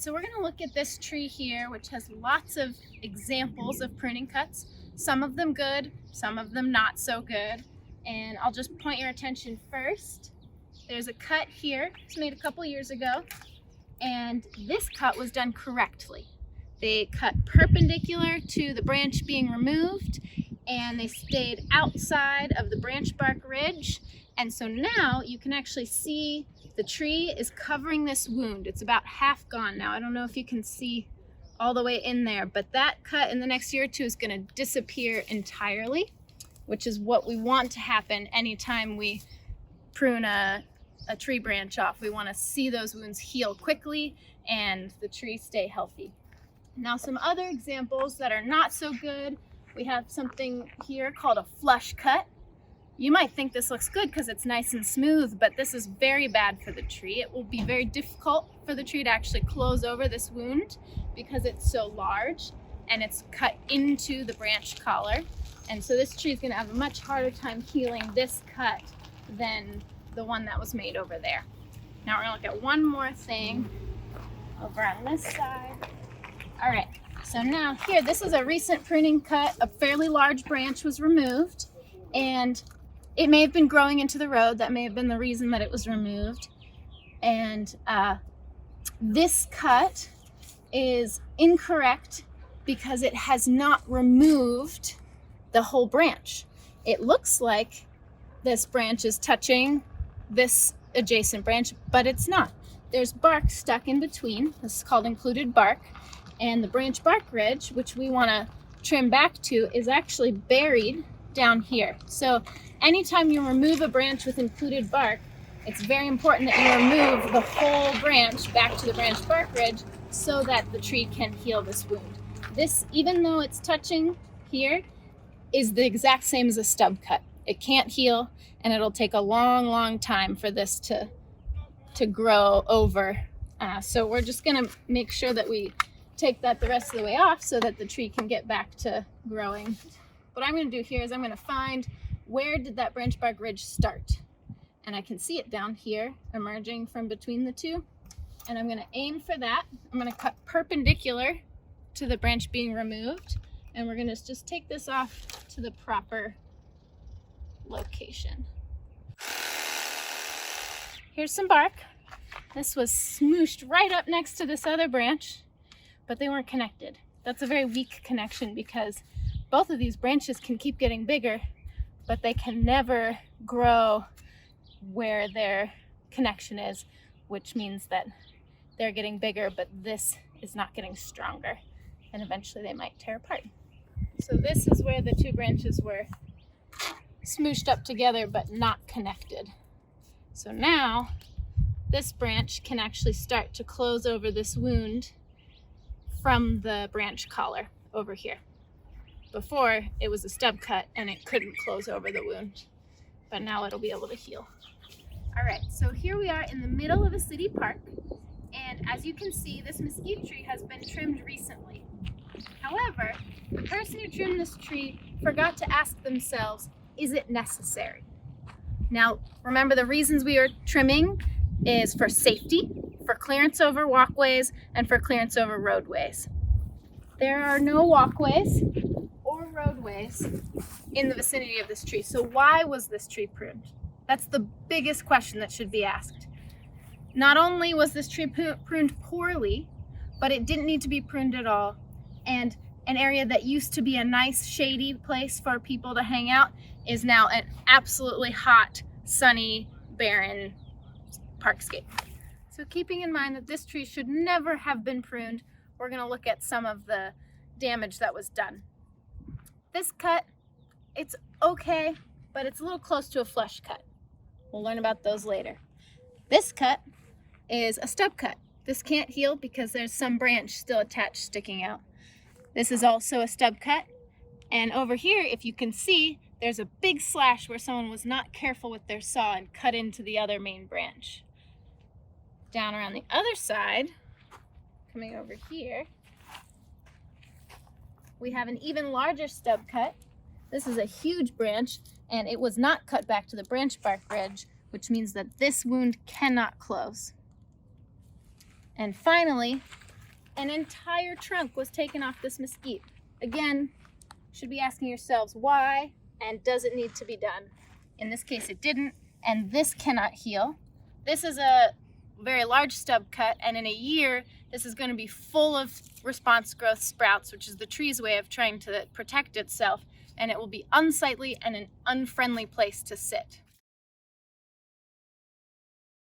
so we're going to look at this tree here, which has lots of examples of pruning cuts. Some of them good, some of them not so good. And I'll just point your attention first. There's a cut here. It's made a couple years ago. And this cut was done correctly. They cut perpendicular to the branch being removed, and they stayed outside of the branch bark ridge. And so now you can actually see the tree is covering this wound. It's about half gone now. I don't know if you can see all the way in there, but that cut in the next year or two is going to disappear entirely, which is what we want to happen anytime we prune a tree branch off. We want to see those wounds heal quickly and the tree stay healthy. Now, some other examples that are not so good, we have something here called a flush cut. You might think this looks good because it's nice and smooth, but this is very bad for the tree. It will be very difficult for the tree to actually close over this wound because it's so large and it's cut into the branch collar. And so this tree is going to have a much harder time healing this cut than the one that was made over there. Now we're going to look at one more thing over on this side. All right, so now here, this is a recent pruning cut. A fairly large branch was removed, and it may have been growing into the road. That may have been the reason that it was removed. And this cut is incorrect because it has not removed the whole branch. It looks like this branch is touching this adjacent branch, but it's not. There's bark stuck in between. This is called included bark. And the branch bark ridge, which we want to trim back to, is actually buried down here. So anytime you remove a branch with included bark, it's very important that you remove the whole branch back to the branch bark ridge so that the tree can heal this wound. This, even though it's touching here, is the exact same as a stub cut. It can't heal, and it'll take a long, long time for this to grow over. So we're just gonna make sure that we take that the rest of the way off so that the tree can get back to growing. What I'm going to do here is I'm going to find where did that branch bark ridge start, and I can see it down here emerging from between the two, and I'm going to aim for that. I'm going to cut perpendicular to the branch being removed, and we're going to just take this off to the proper location. Here's some bark. This was smooshed right up next to this other branch, but they weren't connected. That's a very weak connection because both of these branches can keep getting bigger, but they can never grow where their connection is, which means that they're getting bigger, but this is not getting stronger, and eventually they might tear apart. So this is where the two branches were smooshed up together but not connected. So now this branch can actually start to close over this wound from the branch collar over here. Before, it was a stub cut and it couldn't close over the wound, but now it'll be able to heal. All right, so here we are in the middle of a city park, and as you can see, this mesquite tree has been trimmed recently. However, the person who trimmed this tree forgot to ask themselves, is it necessary? Now, remember, the reasons we are trimming is for safety, for clearance over walkways, and for clearance over roadways. There are no walkways or roadways in the vicinity of this tree. So why was this tree pruned? That's the biggest question that should be asked. Not only was this tree pruned poorly, but it didn't need to be pruned at all. And an area that used to be a nice shady place for people to hang out is now an absolutely hot, sunny, barren parkscape. So keeping in mind that this tree should never have been pruned, we're going to look at some of the damage that was done. This cut, it's okay, but it's a little close to a flush cut. We'll learn about those later. This cut is a stub cut. This can't heal because there's some branch still attached sticking out. This is also a stub cut. And over here, if you can see, there's a big slash where someone was not careful with their saw and cut into the other main branch. Down around the other side, coming over here, we have an even larger stub cut. This is a huge branch, and it was not cut back to the branch bark ridge, which means that this wound cannot close. And finally, an entire trunk was taken off this mesquite. Again, should be asking yourselves why and does it need to be done? In this case it didn't, and this cannot heal. This is a very large stub cut, and in a year this is going to be full of response growth sprouts, which is the tree's way of trying to protect itself, and it will be unsightly and an unfriendly place to sit.